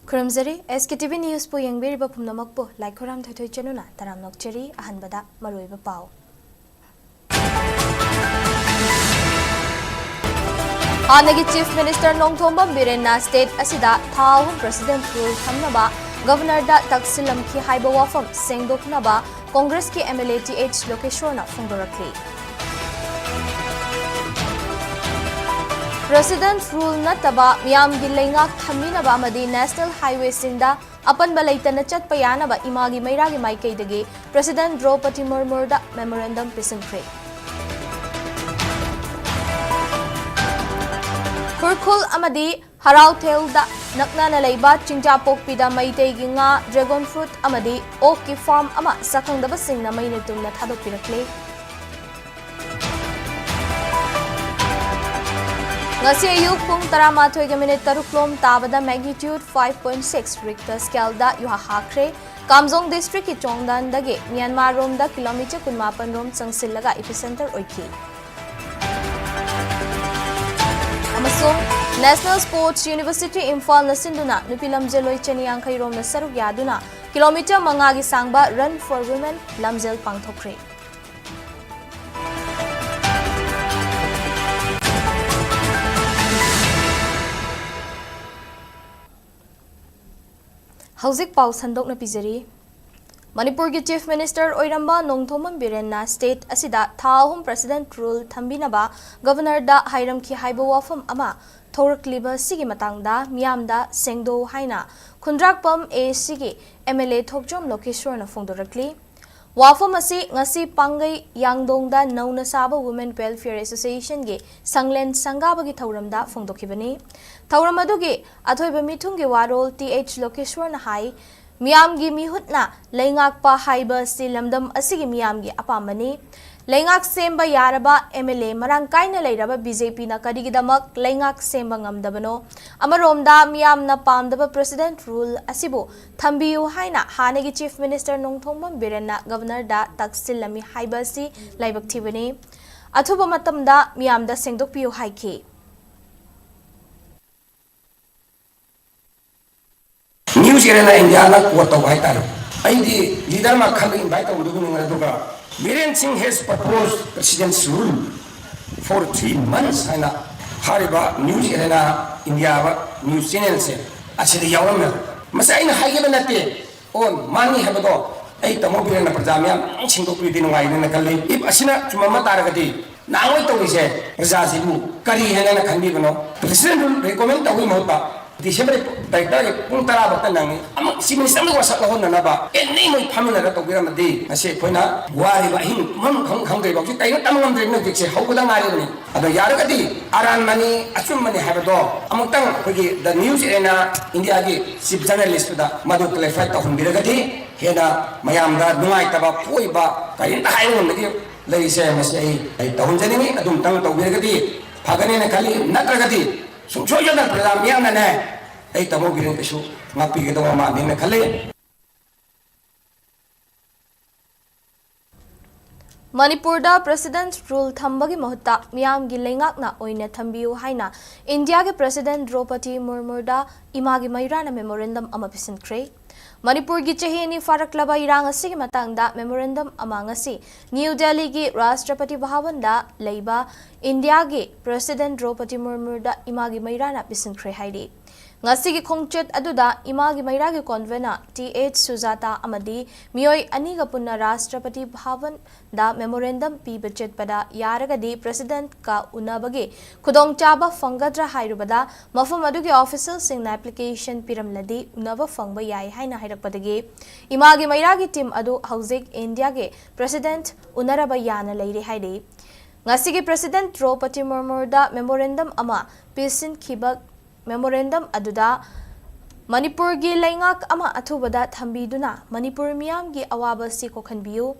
Kuramzari, SKTV News po yang biri ba pumnamak po, like koram thoy chanuna, taram nokcheri, ahan bada, marui ba pao. Hanagi Chief Minister Nongthomba Birena State asida thawum President Rule thamnaba, Governor da Taksilam ki haiba wafam sengdoknaba, Congress ki MLA TH Lokeshwarna phongdorakli. President Rule nataba miyam gi leingak thaminaba amadi National Highway singda apan balaitana chatpa yanaba Imagi Meira gi maikaidagi President Draupadi Murmu da memorandum pisinkhre. Kurkul amadi Harautel da nakna laiba Chingjapokpida Maitei gi nga dragon fruit amadi oak ki farm ama sakangdaba singna mainitungna thadokpirakle. Ngasi ayuk pung 13:03 tabada magnitude 5.6 Richter scale da yuhahakre Kamjong district ki Chongdan dagi Myanmar rom da kilometer 18 rom sangsillaga epicenter oiki. Amasung National Sports University Imphal na sinduna nupilam jeloi chaniang khairom na saruk yaduna kilometer mangagi sangba Run for Women lamjel pangthokre. Hauzik pau sandok na pizari. Manipur ki Chief Minister Oiramba Nongthomba Birena State asida thawum President Rule thambinaba Governor da Hairam ki haiba wafam ama thorakliba sigi matangda miyamda sengdo haina Khundrakpam A sigi MLA Thokjom Lokeshwarna phongdorakli. Wafam asi ngasi pangai yangdongda nauna saba Women Welfare Association ge sanglen sangaba gi thauramda phongdokhibani. Thauram adugi athoiba mithungi warol TH Lokeshwarna hai miyamgi mihutna leingakpa haiba silamdam asigi miyamgi apamani leingak semba yaraba MLA marangkaina leiraba BJP na kadigidamak leingak semba ngamdabano amaromda miyamna pamdaba President Rule asibu thambiyu haina hanagi Chief Minister Nongthomba Birena Governor da taksilami haiba si laibak thibani athuba matamda miyamda sengdokpiyu haiki. News Arena India na quarter white tar. Aidi leader ma khal invite to dugu ngra duga. Biren Singh has proposed President's rule for 3 months. Aina hariba News Arena India news channel se asidi yawam na. Masa aina haige na te on mani habado ai tamo biren na prajamya singdo priti ngai na kalli if asina chumama taragati nangoi to ise praja sibu kari hena na khandi bano President rule recommend tawi mota December baikda pung tara bakta nangi amang si minister mo wasak lahon na ba enni mo phamina ra to gira madi ase koina wari ba hin mam khang dei ba ki tai tam ngam dei no ki se hauda ngari ni ado yar gadi aran mani achum mani ha do amang tang ko gi the news arena India gi chief journalist da madu clarify ta hun bira gadi hena mayam da dungai ta ba poi ba kai ta hai mon gi lei se ma se ai ta hun jani ni adum tang to bira gadi phagane na khali natra gadi Sungsoyan ang program na ne ay tamo bilang peso ngapi kita mamani na kali. Manipur da President Rule thambagi mahutta miyam gi leingak na oina thambiu haina India ke President Draupadi Murmu da Imagi Meira na memorandum ama pisinkhre. Manipur gi chahini faraklaba irang asigi matangda memorandum amangasi New Delhi gi Rashtrapati Bhavan da leiba India gi President Draupadi Murmu da Imagi Meira na pisinkhre haidi. Ngasi gi khongchet aduda Imagi Meira gi convener TH Sujata amadi miyoi ani ga punna Rashtrapati Bhavan da memorandum pi budget pada yaragadi President ka unabagi khudong chaba fangadra hairubada mafum adugi official singna application piramladi unaba fangba yai haina hairakpadagi Imagi Meira gi team adu hauzik India ge President unaraba yana leire haidi ngasi gi President Draupadi Murmu da memorandum ama pisin khibak memorandum aduda Manipur gi leingak ama athubada thambiduna Manipur miyam gi awaba si kokhanbiu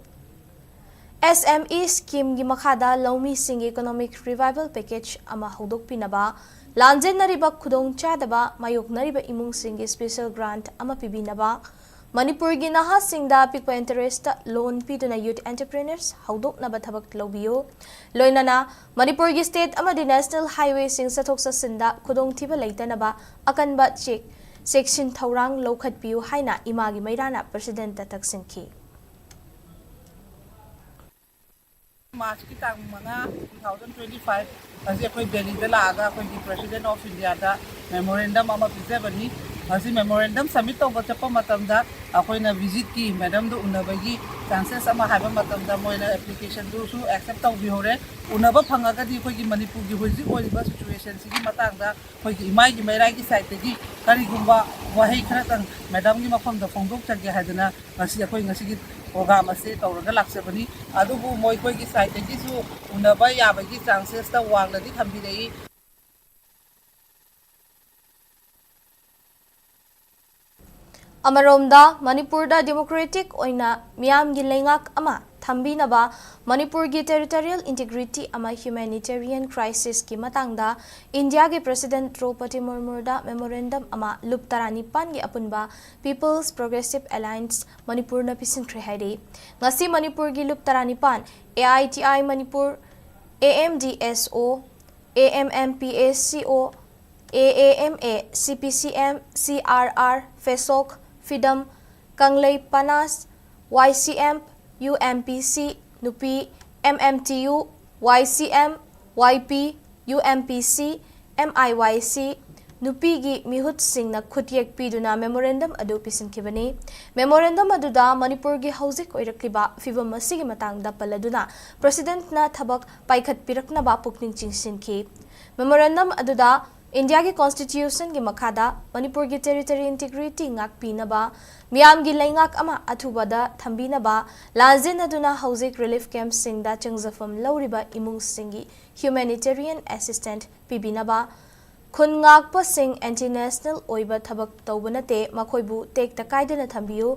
SME scheme gi makhada laumi sing economic revival package ama hodok pinaba lanjen nariba khudong chadaba mayok nariba imung sing special grant ama pibinaba Manipur gi naha singda pikpa interest loan piduna youth entrepreneurs haudok na bathabak lobiyo loinana Manipur gi state ama di national highway sing sathok sa sinda khudong thiba leitana ba akan ba check चेक्सिन थौरांग लौखꯠपियु हाइना इमागी मैराना president ता तकसिनखी मार्च की तांग मंगा 2025 असे अखोई दिल्ली दा लागा अखोई प्रेसिडेंट ऑफ इंडिया दा मेमोरेंडम अमा पिजेबनी असी मेमोरेंडम सबमिट तौब चप्पा मतमदा अखोइना विजिट की मैडम दो उनबगी चांसेस अमा हाबा मतमदा मोइना एप्लीकेशन दो सु एक्सेप्ट तौबि होरे उनबा फंगागदी अखोई मणिपुर की होजि ओलिबा सिचुएशन सिगी मतंगदा अखोई इमागी मैरा की साइड तगी करिगुंबा वही खरतंग मैडम की मफम दा फोंदोक चगे हादना असी अखोई ngasi program ase tawraga laksabani adubu moi koi ki side tagi su unaba yabagi chances ta wangladi thambi rei अमरोमदा मणिपुरदा डेमोक्रेटिक ओइना मियामगी लेंगाक अमा थंबीनबा मणिपुर की टेरिटोरियल इंटीग्रिटी अमा ह्यूमैनिटेरियन क्राइसिस की मतंगदा इंडिया के प्रेसिडेंट द्रौपदी मुर्मुदा मेमोरेंडम अमा लुप तरानिपान की अपुनबा पीपल्स प्रोग्रेसिव अलायंस मणिपुर न पिसिनख्रे हाइदे ngasi मणिपुर की लुप तरानिपान AITI Manipur AMDSO AMMPACO AAMA CPCM CRR FESOC FIDM Kanglei Panas YCM UMPC NUPI MMTU YCM YP UMPC MIYC NUPI gi mihut sing na khutiek piduna memorandum adu pisinkhibani memorandum aduda manipur gi hauzik oirakliba fibam asigi matangda paladuna president na thabak paikhat pirakna ba pukning chingsinki memorandum aduda India की constitution की मखादा मणिपुर की territory integrity ngakpinaba मियाम की लेंगाक अमा अथुबदा थंबीनबा लाजिन अदुना हौजिक relief camp सिंगदा चंगजफम लौरिबा इमुंग सिंगी humanitarian assistant पिबिनबा खुनगाकप सिंग anti national ओइबा थबक तौबनते मखोइबु take तकाइदना थंबियु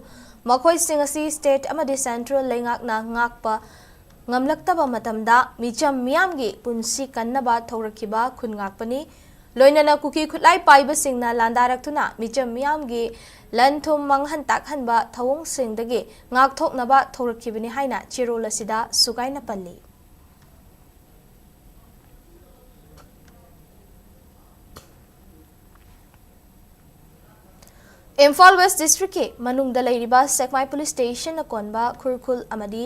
मखोइ सिंग असि state अमदि central लेंगाक ना ngakpa ngamlaktaba matamda micham मियाम की पुंसी कन्नबा थौरखिबा खुनगाकपनी लोइनना कुकी खुलाई पाइबा सिंगना लांदारक्तुना मिचम मियामगी लनथुम मंगहन ताकहनबा थवोंग सिंगदगी ngakthoknaba थौरखिबनि हाइना चिरोल असिदा सुगाइना पल्ली इम्फाल वेस्ट डिस्ट्रिक्ट के मनुंगदा लेरिबा सेकमाई पुलिस स्टेशन अकोनबा खुरखुल अमदी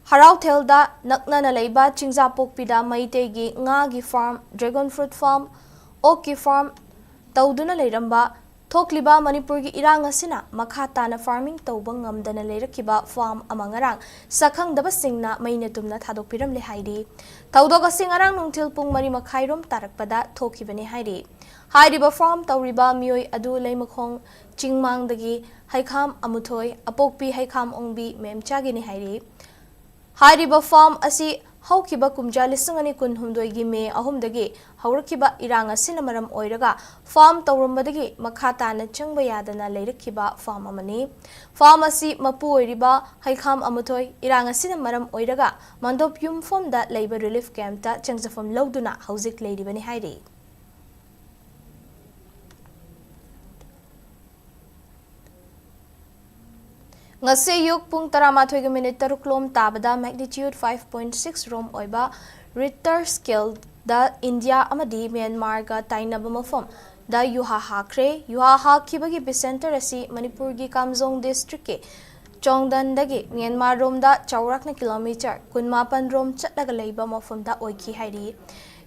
हराउथेलदा नकना लेबा चिंजापोकपीदा मैतेगी ngaगी फार्म ड्रैगन फ्रूट फार्म ओक की फार्म तौदुना लेरंबा थोकलिबा मणिपुर की इरांग असिना मखा ताना फार्मिंग तौबा ngamdana लेरखिबा फार्म अमंगरांग सखंगदबा सिंगना मैने तुमना थादोकपिरम ले हाइरी तौदोग सिंगरांग नुंथिल पुंग मरी मखाइरोम तारकपदा थोखिबने हाइरी हाइरिबा फार्म तौरिबा मियोय अदु लेमखोंग चिंगमांगदगी हाइखाम अमुथोय अपोकपी हाइखाम ओंबी मेमचागिने हाइरी हाइरिबा फार्म असि हौखिबा कुमजा लिसंगनि कुनहुमदोयगी मे अहुमदगी हौरखिबा इरांग असिना मरम ओइरगा फार्म तौरमबदगी मखा ताना चंगबा यादना लेरखिबा फार्म अमनी फार्म असि मपु ओइरिबा हाइखाम अमुथोय इरांग असिना मरम ओइरगा मंदोप युमफोमदा लेबा relief कैंपता चंगजफम लौदुना हौजिक लेरिबनि हाइरि ngase yuk pung taramathoy ga minute taruklom tabada magnitude 5.6 rom oiba Richter scale da India amadi Myanmar ga tainaba mafom da yuha ha khibagi epicenter asi Manipur gi Kamjong district ke Chongdan dagi Myanmar rom da chaurakna kilometer 18 rom chatlaga leiba mafom da oiki hairi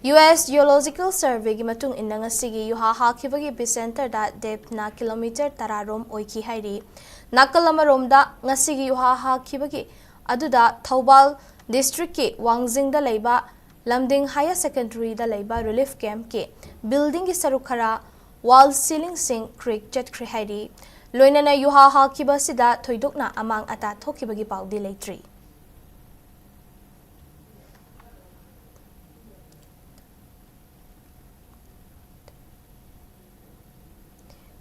US Geological Survey gi matung inanga sigi yuha ha khibagi epicenter da depth na kilometer 10 rom oiki hairi नाकलमा रोमदा ngasi yuha ha khibagi aduda Thoubal district ke Wangjing da leiba Lamding higher secondary da leiba relief camp ke building ki sarukhara wall ceiling sing creek chat khri hairi loinana yuha ha khiba sida thoidokna amang ata thokibagi paudi leitri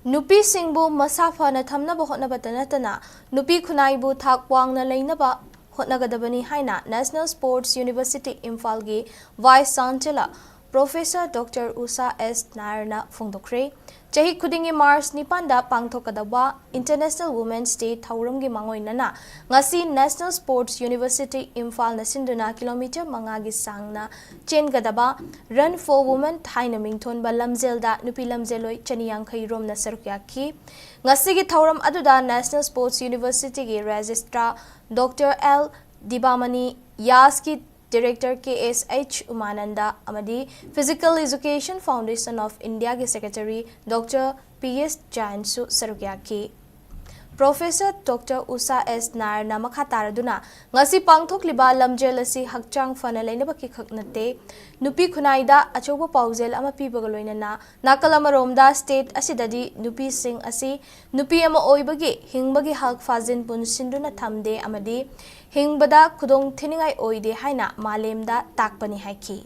नुपी सिंबु मसाफा न थमना बहोना बतनतना नुपी खुनाइबु थाक वांगना लेनबा होटनगदबनी हाइना national sports university Imphal गी vice chancellor Professor Dr. Usha-S. Nairna phongdokre chahi khudingi March 9 pangthokadaba International Women's Day thauramgi mangoinana ngasi National Sports University Imphal na sinduna kilometer 5 gi sangna chengadaba Run for Women thaina mingthonba lamjelda nupi lamjeloi chaniyangkhai romna sarkyakhi ngasi gi thauram aduda National Sports University gi Registrar Dr. L. Dibamani Yaski Director KSH Umananda Amadi Physical Education Foundation of India के Secretary Dr. PS Jansu Sarugyaki Professor Dr. Usha-S. Nairna Makataraduna ngasi pangthokliba lamjel asi hakchang fana leinaba ki khaknate nupi khunaida achoba paujel ama pibaga loinana nakalama romda state asidadi nupi sing asi nupi ama oibagi hingbagi hak fazin pun sinduna thamde amadi hingbada khudong thiningai oide haina malemda takpani haiki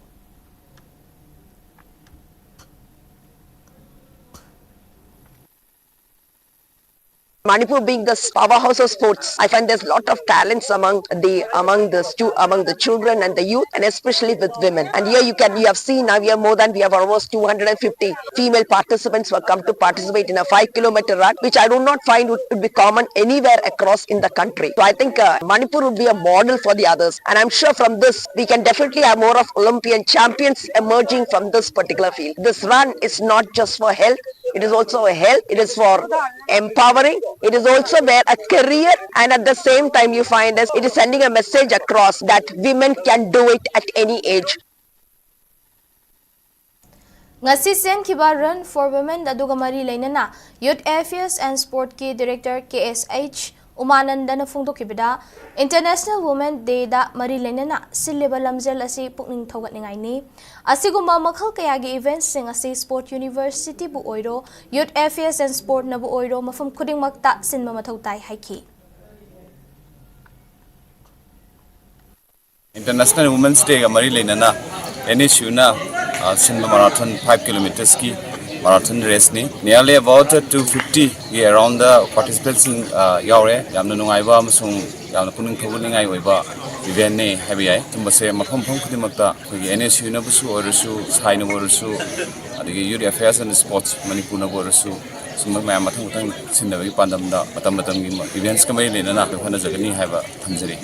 Manipur being the powerhouse of sports, I find there's a lot of talents among the children and the youth, and especially with women. And here you have seen now we have almost 250 female participants who have come to participate in a 5-kilometer run, which I do not find would be common anywhere across in the country. So I think Manipur would be a model for the others, and I'm sure from this we can definitely have more of Olympian champions emerging from this particular field. This run is not just for health. It is also a health, it is for empowering, it is also there a career, and at the same time you find as it is sending a message across that women can do it at any age. Ngasi sen kiba Run for Women aduga mari leinana Youth Affairs and Sport ki Director KSH Umananda na phongdokibida International Women Day da mari leinana sileba lamjel asi pukning thogatningai ni asiguma makhal kaya gi events sing asi Sport University bu oiro Youth Affairs and Sport na bu oiro mafam khuding makta sinma mathau tai haiki International Women's Day mari leinana NSU na Cinema Marathon 5 kilometers ki marathon race ni nearly about 250 around the participants yaure yamna nungaiba amasung yamna puning thoguningai oiba event ne habi ai tumbase mafam phom khudimakta khogi NSU na busu orusu saina borusu adigi Youth Affairs and Sports Manipur na borusu summa mayam mathang mathang sindabi pandamda matam gi events kamai lena hana jagani haiba thamjari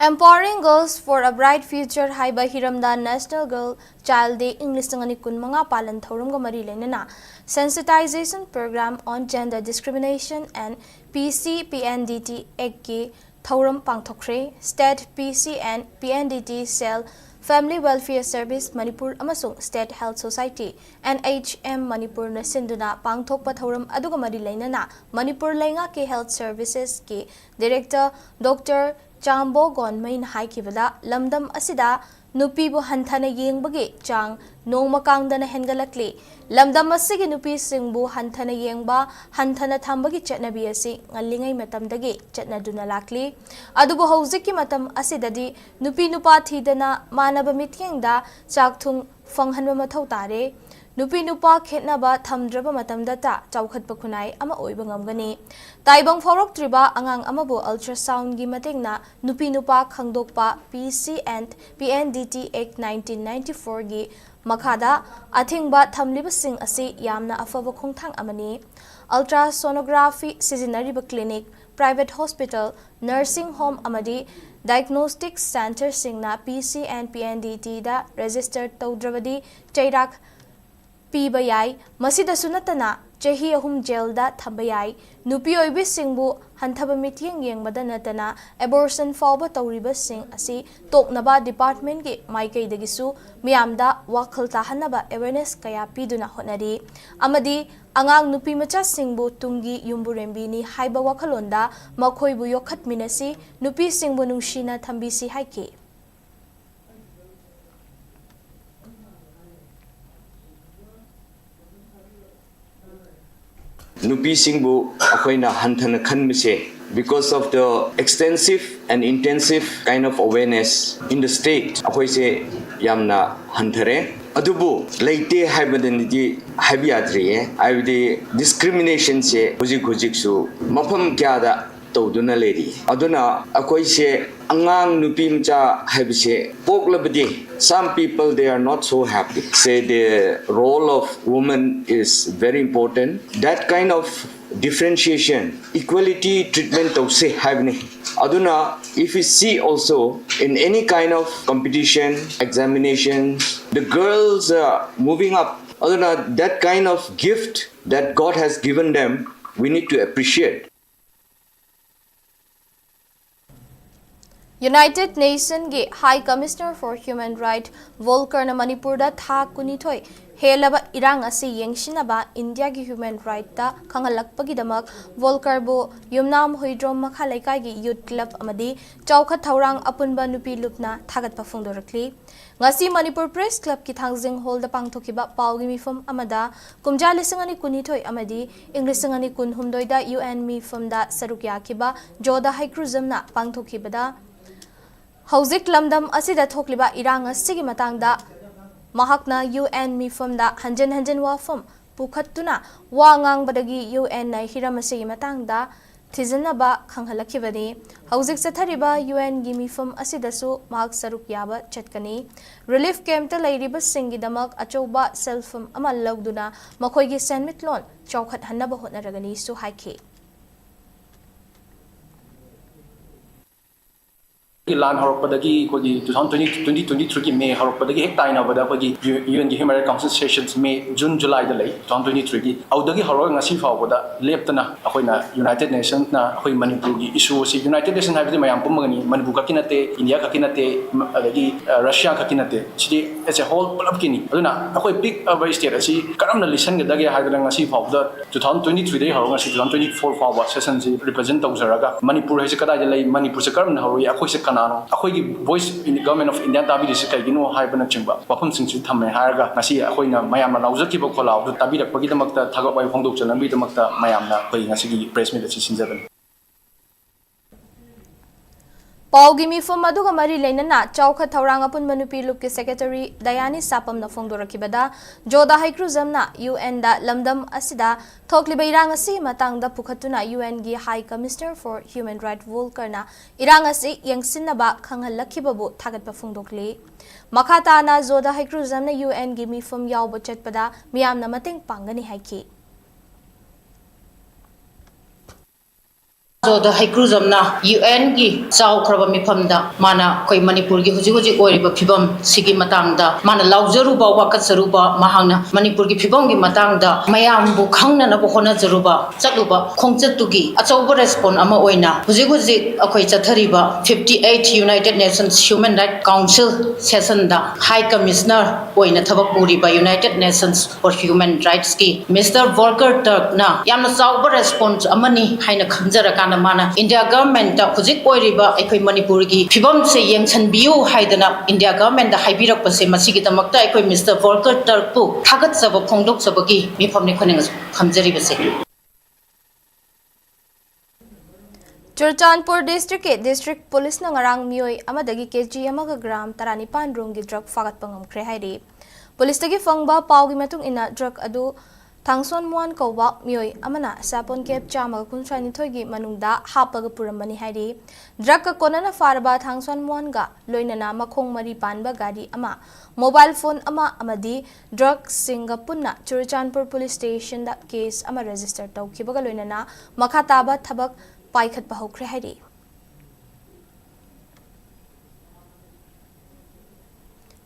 Empowering Girls for a Bright Future Haiba Hiramda National Girl Child Day English Ngani Kunmanga Palan Thoramga Mari Lenana Sensitization Program on Gender Discrimination and PC-PNDT Ekki Thoram Pangthokre State PC and PNDT Cell Family Welfare Service Manipur Amasung State Health Society NHM Manipur na sinduna pangthokpa thoram aduga mari leinana Manipur Lainga ke Health Services ke Director Dr. Chambo Gonmain Haikibada Lamdam Asida Nupi bu Hantana Yengbagi Chang Noma Kangdana Hengalakli Lamdam Asigi Nupi Singbu Hantana Yengba Hantana Tambagi Chetnabi Asi Ngalingai Matamdagi Chetna Dunalakli Adubu Hosiki Matam Asidadi Nupi Nupa Thidana Manaba Mityangda Chaktung Fanghanba Mathau Tare Nupi Nupa Khetnaba Thamdraba Matamdata Chawkhatpa Khunai Ama Oiba Ngamgani Taibang Forok Triba Angang Amabu Ultrasound Gi Matingna Nupi Nupa Khangdokpa PC and PNDT Act 1994 Gi Makhada Athingba Thamliba Sing Asi Yamna Afaba Khongthang Amani Ultrasonography Sizinariba Clinic Private Hospital Nursing Home Amadi Diagnostic Center Singna PC and PNDT da Registered Tawdravadi Chairak Pibayai, Masida Sunatana, Chehi Ahum Jelda Tabayai, Nupi Oibi Singbu, Hantaba Mityang Yang Madanatana, Abortion Fauba Tauriba Sing Asi, Tok Naba Department Gi Maikay Dagisu, Miamda, Wakal Tahanaba Awareness Kaya Piduna Honari, Amadi, Angang Nupi Macha Singbu Tungi Yumburembini, Haiba Wakalonda, Makoy Buyokat Minasi, Nupi Singbu Nungshina Tambisi Haiki. Nupi Singbu akoina hantana khanmise because of the extensive and intensive kind of awareness in the state akoise yamna hantare adubu leite haibadani habiadri aibdi discrimination se hujik su mafam kya da tawduna leri aduna akoi se angang nupi mcha haibse poklabdi some people they are not so happy say the role of woman is very important that kind of differentiation equality treatment to say havni aduna if we see also in any kind of competition examinations the girls are moving up aduna that kind of gift that God has given them we need to appreciate. United Nations ge High Commissioner for Human Rights Volker na Manipur da tha kunithoi helaba irang ase yengsinaba India gi human right ta khangalakpagi damak Volker bu yumnam hoidrom makha laikai gi youth club amadi chawkha thaurang apunba nupi lupna thagat pa phongdorakli ngasi Manipur Press Club ki thangjing hall da pangthokiba pawgi mifam amada kumja lisangani kunithoi amadi inglisangani kun humdoi da UN mifam da sarukya kiba joda haikruzam na pangthokibada Hauzik lamdam asida thokliba irang asigi matangda mahakna UN mifamda hanjan wafam pukhattuna wa ngangbadagi UN na hiram asigi matangda thijanaba khanghalakibani hauzik sathariba UN gi mifam asidasu mahak saruk yaba chatkani relief camp ta leiriba singi damak achoba selfam amal lawduna makhoi gi senmitlon chawkhat hannaba hotnaragani su haike Land Horopodagi, 2023 ki May Horopodagi, Hectine over the UN Human Rights Council sessions May, June, July, the late 2023 ki. Audagi Horo and Asifa over the Leptana, Ahoina, United Nations, na Hoi Manipuri issue, United Nations have the Mayapumani, Manipuka Kinate, India Kakinate, Russia Kakinate, City as a whole Pulapkini. Aduna, a quite big very state, see, Karamna listen the Dagi Hagan Asifa of the 2023 day, Horo, 2024 forward sessions represent Zaraga, Manipur has a Kadai, Manipur Sakaran, Hori, Akosa. अखोई voice in the government of India tabi disi kai gino haibana chingba wafam singchu thamme haraga ngasi akhoina mayamna laujaki ba khola du tabi rak pagi damakta thagak wai phongdok chanambi damakta mayamna khoi ngasi gi press meet chi sinjaban Paugi mifam aduga mari leinana chawkha thaurang apun manupi lup ke secretary Dayani Sapam na phongdorakibada joda haikruzamna UN da lamdam asida thokliba irang asi matangda pukhatuna UN gi High Commissioner for Human Rights Volker na irang asi yengsinaba khanghalakhibabu thagatpa phongdokli makhata na joda haikruzamna UN gi mifam yawbo chatpada miyamna mateng pangani haiki the Haikruzamna UN gi Sao Kraba Mipamda Mana Koi Manipur gi Huji Oriba Pibam Sigi Matangda Mana Laujaruba Wakatsaruba Mahangna Manipur gi Pibam gi Matangda Mayam Bukhangna na Bohona Zaruba Sakluba Kongchatugi Achoba Respond Ama Oina Huji Akoi Chathariba 58 United Nations Human Rights Council session da High Commissioner Oina Thabapuriba United Nations for Human Rights ki Mr. Volker Turk na Yamna Sauba Response Amani Haina Khamjara Mana India government da Huji Oriba Ekoi Manipur gi Pibam se Yengchan Biu Haidana India government da Haibirak Pase Masigi Damakta Ekoi Mr. Volker Turk pu Thagat Saba Phongdok Sabagi Mifamni Khoneng Khamjari Base Churchanpur District Police na ngarang miyoy amadagi kg amaga gram 35 rong gi drug fagat pangamkre hairi Police tagi fangba pawgi matung ina drug adu Thangson Muan Kawak miyoy amana sapon kep chamaga kunchani thoigi manungda hapaga purambani hairi drug ka konana farba Thangson Muan ga loinana makhong mari panba gari ama mobile phone ama amadi drug singa punna Churchanpur Police Station da case ama register tawkibaga loinana makhataba thabak paikhat bahokre hairi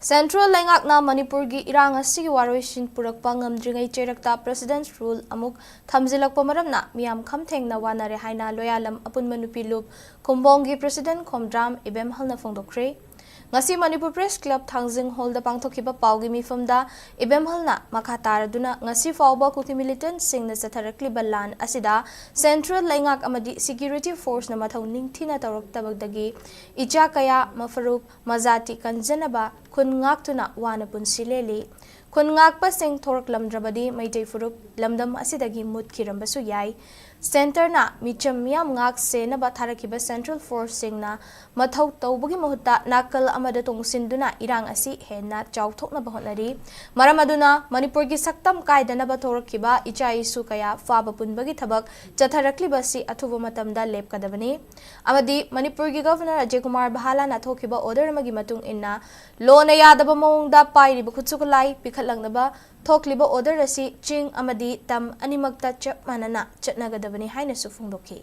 Central Lengakna Manipur gi irang asigi waroishin purakpa ngamdringai cherakta President's rule amuk thamjilakpa maramna miyam khamthengna wanare haina loyalam apun manupi lup kumbongi President Khomdram Imphal na phongdokre ngasi Manipur Press Club thangjing hall da pangthokiba pawgi mifamda Imphal na makataraduna ngasi fawba kuti militant singna chatharakli balan asida Central Lengak amadi security force na mathau ningthina tawraktabagdagi icha kaya mafaruk mazati kanjanaba kun ngaktuna wana punsileli kun ngakpa sing thorak lamdrabadi maitei furup lamdam asidagi mut kirambasu yai Centerna micham miyam ngak senaba tharakiba Central Force singna mathau tawbugi muhutta nakal amada tungsinduna irang asi henna chawthoknaba honari maram aduna Manipur gi saktam kaidanaba thorakiba icha isu kaya faba punbagi thabak chatharakliba si athuba matamda lepkadabani amadi Manipur gi Governor Ajay Kumar Bahala na thokiba order magi matung inna lona yadaba mawngda pairiba khutsukulai pikhalangnaba thokliba order asi ching amadi tam animakta chap manana chatnagadabani haina su phungdoki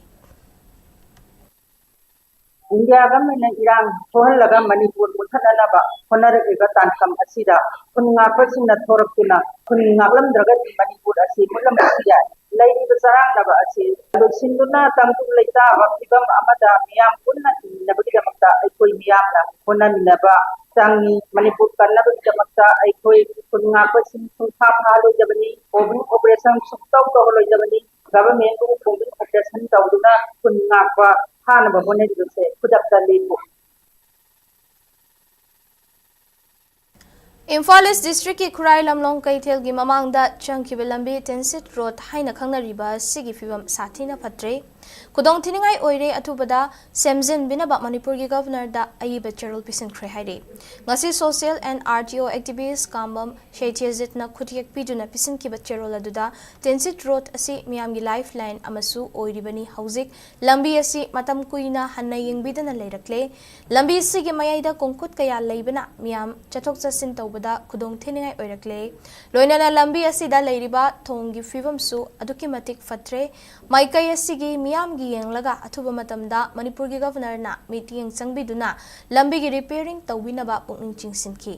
India government irang thohalaga Manipur muthananaba honarega tankam asida kunga pasina thorakuna kunga lamdraga Manipur asi mulam asiya lairi basarang naba asi sinduna tamtu leita abibam amada miyam kunna nabagi damakta aikoi miyamna kunna minaba tangi Manipur kannabagi damakta aikoi kunga pasin sungtha phalo jabani operation suktaw tohlo jabani government ko covid operation tawduna kunga pa hanaba honeduse kudakta lepo Imphal East District ki Khurai Lamlong Kaithel gi mamangda changkiba lambi Tensit Road haina khangnariba sigi fibam sathina phatre kudong thiningai oire athubada semjin binaba Manipur gi Governor da aiba charol pisin khre haire ngasi social and RTO activists kambam sheithezit na khutiyak piduna pisin kiba charol aduda Tensit Road asi miyam gi lifeline amasu oiribani hauzik lambi asi matam kuina hanna yengbidana leirakle lambi sigi mayaida kongkut kaya leibana miyam chathok chasin tawbada kudong thiningai oirakle loinana lambi asida leiriba thonggi fibam su aduki matik phatre maikai asigi miyam gi yenglaga athuba matamda Manipur gi Governor na meeting changbiduna lambi gi repairing tawbinaba pukning chingsinki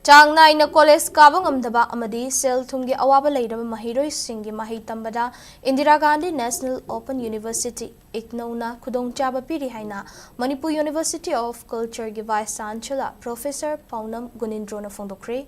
Chang naina college kaba ngamdaba amadi sel thumgi awaba leiraba mahiroi singi mahi tambada Indira Gandhi National Open University IGNOU na khudong chaba piri haina Manipur University of Culture gi Vice Chancellor Professor Paunam Gunindro na phongdokre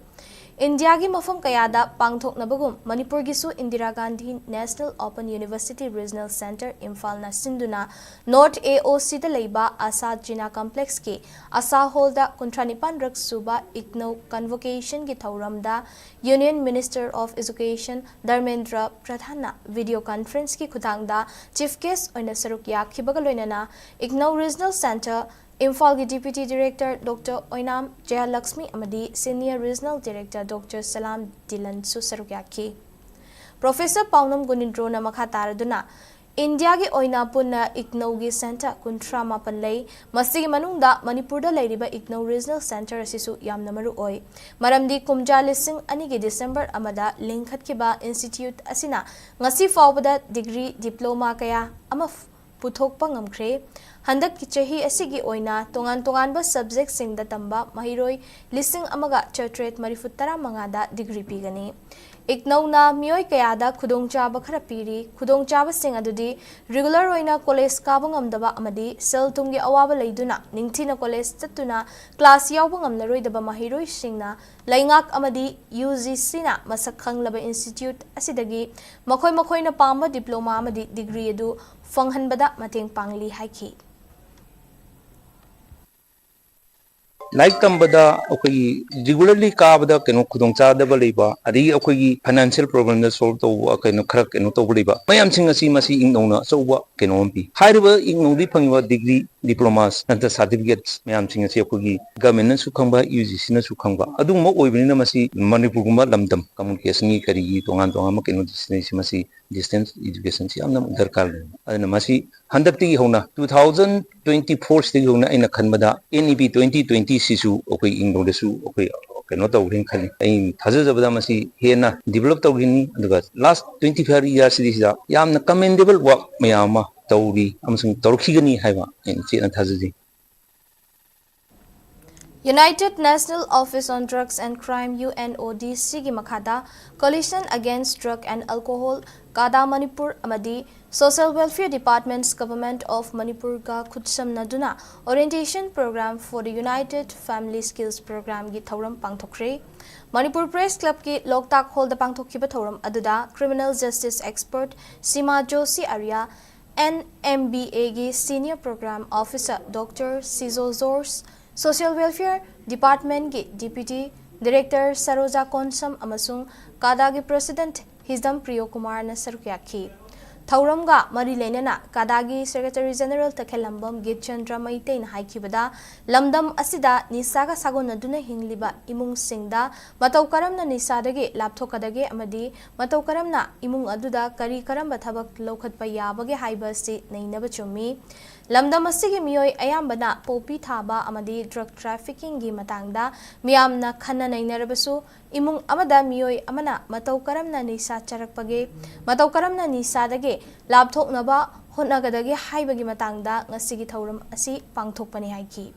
India gi mafam kayada pangthoknabagum Manipur gi su Indira Gandhi National Open University Regional Center Imphal na sinduna North AOC da leiba Asa Jina Complex ki Asa Hall da Kuntranipan rak suba IGNOU convocation gi thauramda Union Minister of Education Dharmendra Pradhan na video conference ki khudangda chief guest oina saruk yakhibaga loinana IGNOU Regional Center Imphal ki Deputy Director Dr. Oinam Jayalakshmi amadi Senior Regional Director Dr. Salam Dilan su saruk yakhi Professor Paunam Gunindro na makha taraduna India gi oina punna IGNOU gi center kuntra mapan lei masigi manungda Manipur da leiriba IGNOU Regional Center asisu yamna maru oi maramdi kumja lising ani gi December amada lingkhat kiba institute asina ngasi fawbada degree diploma kaya ama puthokpa ngamkhre handak ki chahi asigi oina tongan ba subject sing da tamba mahiroi lising amaga chatret marifutara mangada degree pigani IGNOU na mioi kayada khudongchaba khara piri khudongchaba sing adudi regular oina college kaba ngamdaba amadi sel tumgi awaba leiduna ningthina college tatuna class yawba ngamnaroidaba mahiroi singna laingak amadi UGC na masak khanglaba institute asidagi makhoi na pamba diploma amadi degree adu fanghanbada mateng pangli haiki लाइक तंबदा अखोई regularly काबदा केनो खुदोंग चादबा लेबा अदि अखोई financial problem the solve तो केनो खरा केनो तो लेबा मयाम सिंग असि मसी इंगनौना चौबा केनो एमपी हाइरबा इंगनौदी फंगिबा डिग्री डिप्लोमास नंत सर्टिफिकेट्स मयाम सिंग असि अखोई गवर्नमेंट न सु खंबा यूजीसी न सु खंबा अदुम ओइबनिना मसी मणिपुर गुमा लमदम कम्युनिकेशन की करी तोंगान तोंगाम केनो distance Masih distance education C amna darkar adana masi handakti hona 2024 sti hona aina khanbada NEP 2020 sisu okoi ingdo su okoi keno tawrin khali ai thajajabada masi hena develop tawrini aduga last 25 years sida yamna commendable work mayama tawri amsung tawrkhigani haiba in chena thajaji United National Office on Drugs and Crime UNODC gi makhada Coalition Against Drug and Alcohol Kada Manipur amadi Social Welfare Department's Government of Manipur ga khutsam naduna orientation program for the United Family Skills Program gi thauram pangthokre Manipur Press Club ki Loktak Hall da pangthokhiba thauram aduda Criminal Justice Expert Sima Joshi Arya NMBA gi Senior Program Officer Dr. Seizures Social Welfare Department ki Deputy Director Saroja Konsam amasung Kadagi President Hizdam Priyo Kumar na saruk yakhi. Thauramga mari lenena Kadagi Secretary General Takhelambam Gitchandra Maitein haikibada lamdam asida nisaga sagonaduna hingliba imung singda matau karamna nisadage lapthokadage amadi matau karamna imung aduda kari karamba thabak lokhatpa yabage haibasi nainaba chumi lamdam asigi miyoi ayambana popi thaba amadi drug trafficking gi matangda miyamna khanna nainarabasu imung amada miyoi amana matau karamna nisa charakpage matau karamna nisadage labthoknaba hotnagadage haibagi matangda ngasigi thauram asi pangthokpani haiki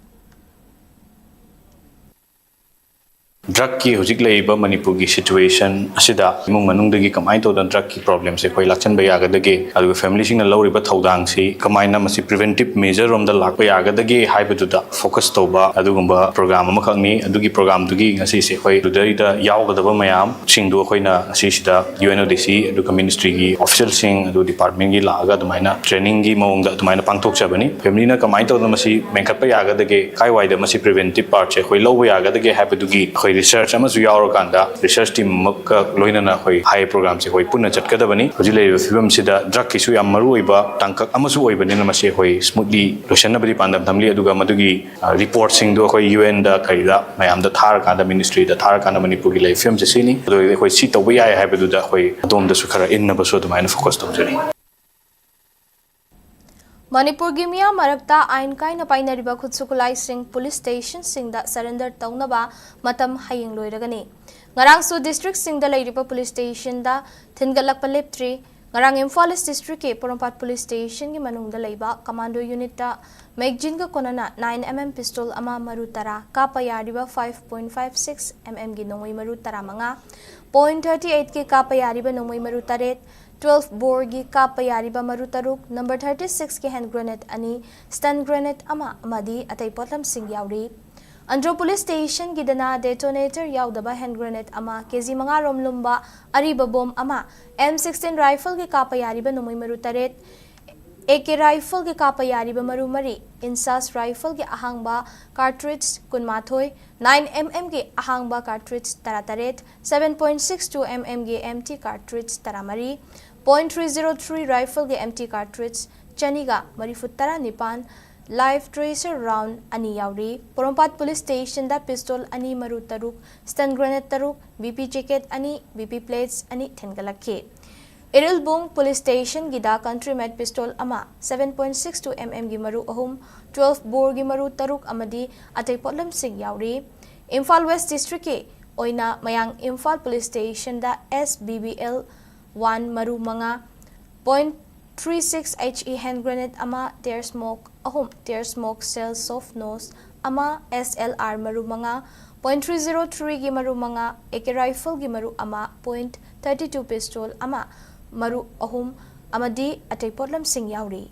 drug ki hojik leiba Manipur gi situation asida imung manungdagi kamai to drug ki problem se koi lakchan ba yagadage adu family sing na lawriba thodang si kamai na masi preventive measure om da lakpa yagadage haibaduda focus toba adugumba program ama khangni adugi program dugi ngasi se koi dudari da yawgadaba mayam singdu koina asi sida UNODC adu ministry gi official sing adu department gi laga dumaina training gi mawong da dumaina pangthok chabani family na kamai to masi menkatpa yagadage kai wai da masi preventive part se koi lowa yagadage haibadugi research amasu yaurokanda research team makka loinana hoi high program se hoi punna chatkadabani hojile film sida drug kisu yam maru oiba tangkak amasu oibani na mase hoi smoothly losanabadi pandam thamli aduga madugi report sing do hoi UN da kaida mayam da thar kanda ministry da thar kanda Manipur gi film se sini adu hoi si tobai ai habedu da hoi adom da su khara inna basu dumaina focus tawjani Manipur gi miya marakta ain kaina painariba khutsukulai sing police station singda surrender taunaba matam hayeng loiragani ngarang su district singda leiriba police station da thingalak paleptri ngarang Imphal district ke Porompat police station gi manungda leiba commando unit da Megjin ga konana 9mm pistol ama maru tara kapa yariba 5.56 mm gi nongoi maru tara manga .38 ke kapa yariba nongoi maru taret 12 bore gi kapa yariba maru taruk number 36 ke hand grenade ani stun grenade ama amadi atai potlam sing yauri Andro police station gi dana detonator yaudaba hand grenade ama kg manga rom lumba ariba bom ama M16 rifle gi kapa yariba nomoi maru taret AK rifle gi kapa yariba maru mari insas rifle gi ahangba cartridge kunmathoi 9mm gi ahangba cartridge tarataret 7.62 mm gi empty cartridge taramari .303 rifle ge empty cartridge chaniga marifutara nipan live tracer round ani yauri Porompat police station da pistol ani maru taruk stun grenade taruk BP jacket ani BP plates ani thengalakhe Irilbung police station gida country made pistol ama 7.62 mm gi maru ahum 12 bore gi maru taruk amadi atai potlam sing yauri Imphal West district ke oina mayang Imphal police station da SBBL 1 maru manga .36 HE hand grenade ama tear smoke ahum tear smoke cell soft nose ama SLR maru manga .303 gi maru manga AK rifle gi maru ama .32 pistol ama maru ahum amadi atai potlam sing yauri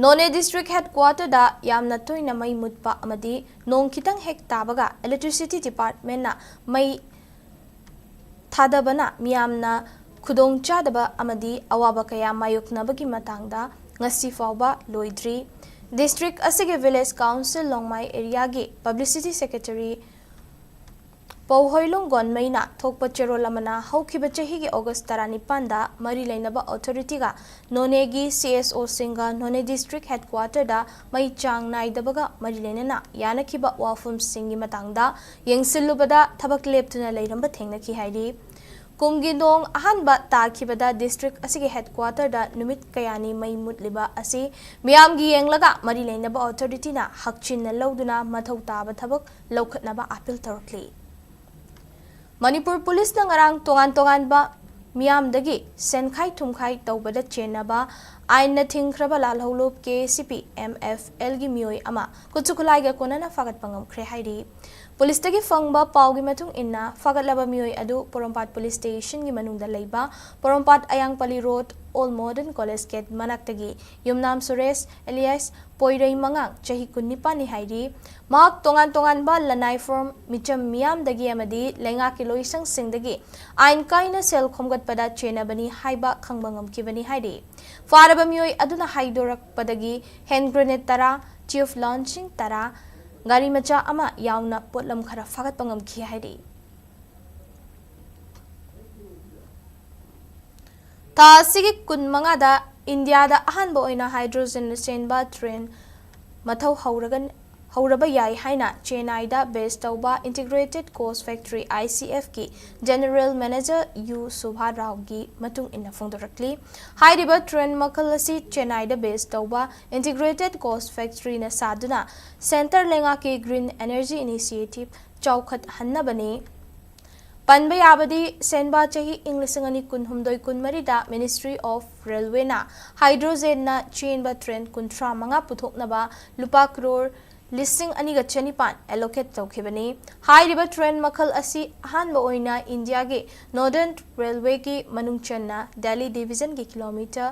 None district headquarter da yamna toina mai mutpa amadi nong kitang hek tabaga electricity department na mai thadabana miyamna khudong chadaba amadi awaba kaya mayoknabagi matangda ngasi fawba loidri district asige village council longmai area gi publicity secretary Pauhoilong gonmaina thokpa cherolamana haukiba chahi gi August 19 da mari lainaba authority ga None gi CSO singa None district headquarter da mai chang naidabaga mari lainana yanakiba wafum singi matangda yengsilubada thabak leptuna leiramba thengnaki hairi kumgi dong ahanba takibada district asigi headquarter da numit kayani mai mutliba asi miyam gi yenglaga mari lainaba authority na hakchin na lawduna mathau taba thabak lawkhatnaba appeal torkli Manipur police na ngarang tongan ba miyam dagi senkhai thumkhai tawbada chenaba ain na thingkraba lalholop KCP MFL gi mioi ama kuchukulai ga konana fagat pangam khre hairi police tagi fangba pawgi matung inna fagat laba mioi adu Porompat police station gi manungda leiba Porompat Ayangpali road All Modern College Gate manaktagi yumnam Suresh alias Poirei mangang chahi kunnipa ni hairi mak tongan ba lanai form micham miyam dagi amadi lenga ki loisang singdagi ain kaina sel khomgat pada chena bani haiba khangbangam ki bani hairi faraba mioi aduna haidorak padagi hand grenade tara chief launching tara gari macha ama yauna potlam khara fagat pangam khi hairi ta sigi kun manga da India da ahan bo oina hydrogen chenba train mathau hauraba yai haina Chennai da based tauba integrated coast factory ICF ki general manager U Subha Rao gi matung inna phongdorakli hairiba train makal asi Chennai da based tauba integrated coast factory na saduna center lenga ki green energy initiative chawkhat hannabani Panbay Abadi Senba Chahi Inglisangani Kunhumdoi Kunmarida Ministry of Railway na hydrogen na chenba train kuntra manga puthok naba lupa crore listing aniga chanipan allocate tawkhibani high river train makhal asi ahanba oina India ge Northern Railway ki manungchanna Delhi division ki kilometer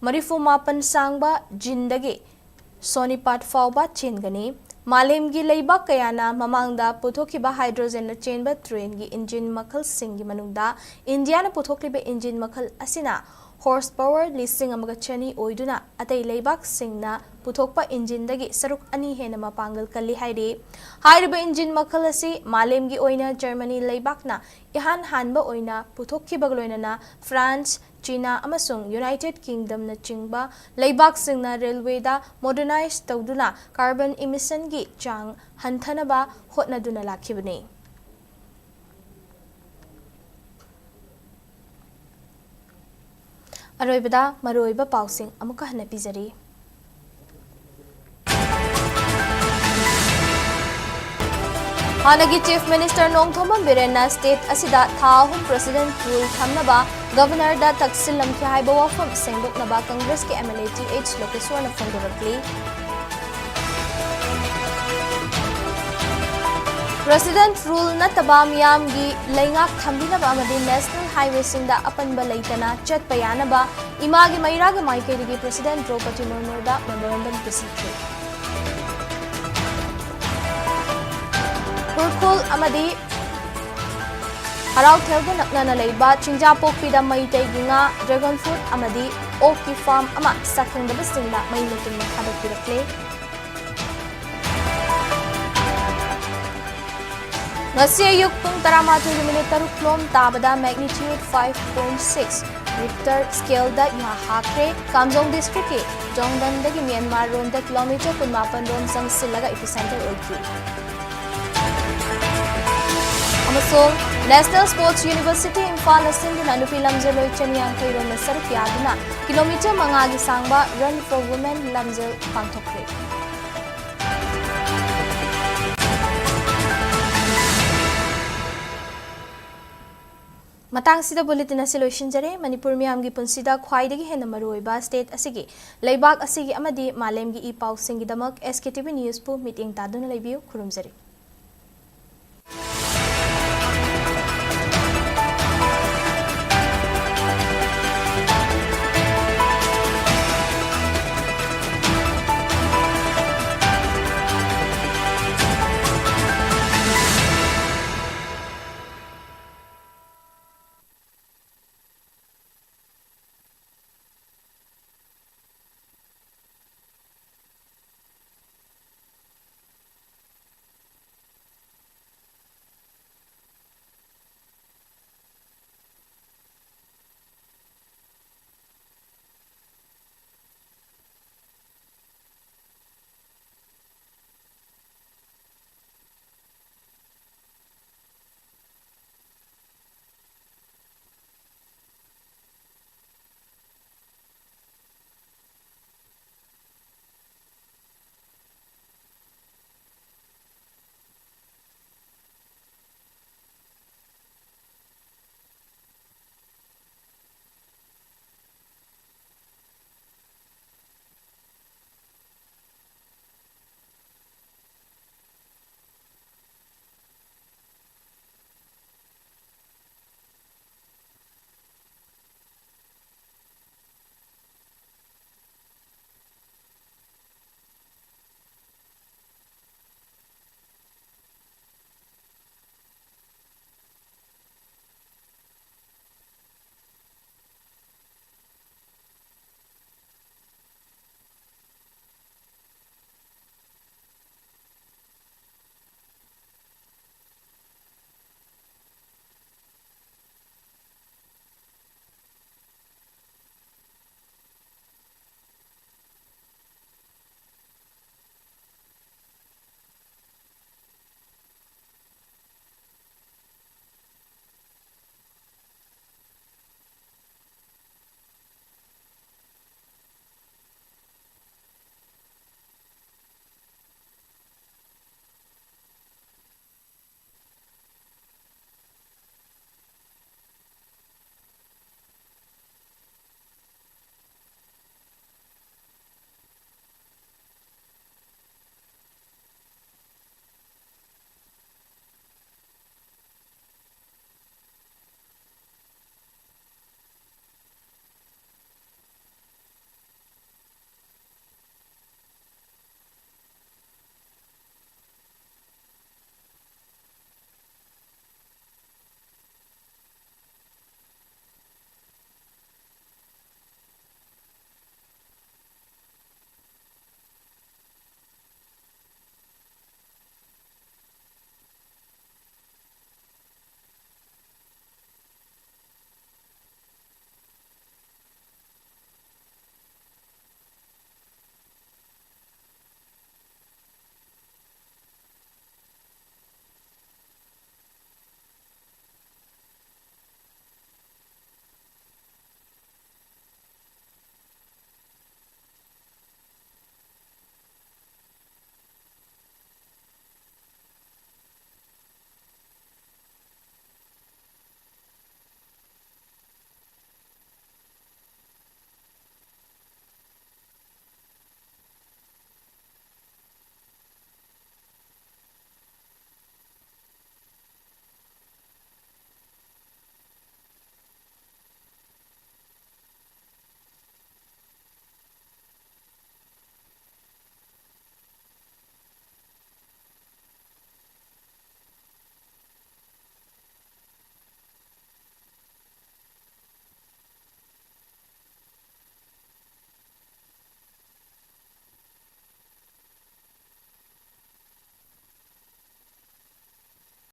marifu mapan sangba jindage Sonipat fawba chengani Malem gi leiba kayana mamangda puthokiba hydrogen na chenba train gi engine makhal sing gi manungda India na puthokliba engine makhal asina horsepower listing amaga chani oiduna atai leibak singna puthokpa engine dagi saruk ani hena mapangal kalli hairi hairiba engine makhal asi malem gi oina Germany leibakna ihan hanba oina puthokkiba gloina France China amasung United Kingdom na chingba leibak singna railway da modernize tawduna carbon emission gi chang hanthanaba hotnaduna lakhibani Aroibada maroiba pausing amuka hana pizari Hanagi Chief Minister Nongthomam Birena State Asida Thahum President Rule Thamnaba Governor da Taksil Lamkhi Haiba Wafam Sengdok Naba Congress ke MLA TH Lokeswana Fondorakli President Rule Nataba Miyam gi Laingak Thambinaba Amadi National Highway Singda Apanba Laitana Chat Payanaba Imagi Meira ga Maikeri President Draupadi Murmu da Memorandum Pisitri Purkul Amadi Harau Thelga Naknana Leiba Chinjapok Pida Maitei Ginga Dragon Fruit Amadi Oki Farm Ama Sakang Dabasingda Mainutin Hadapirakle Ngasi ayuk pung 12:03 klom tabada magnitude 5.6 Richter scale da ihahakre Kamjong district ke Jongdan dagi Myanmar ron da kilometer 18 ron sang silaga epicenter oiki Amasong National Sports University Imphal asinduna nupi lamjel chaniang khairo na saruk yaduna kilometer mangagi sangba Run for Women lamjel pangthokre Matang sida bulletin asi loishinjare Manipur miyamgi punsida khwaidagi hena maruoiba state asigi leibak asigi amadi malemgi ipau singidamak SKTV News pu meeting taduna leibiu khurumjari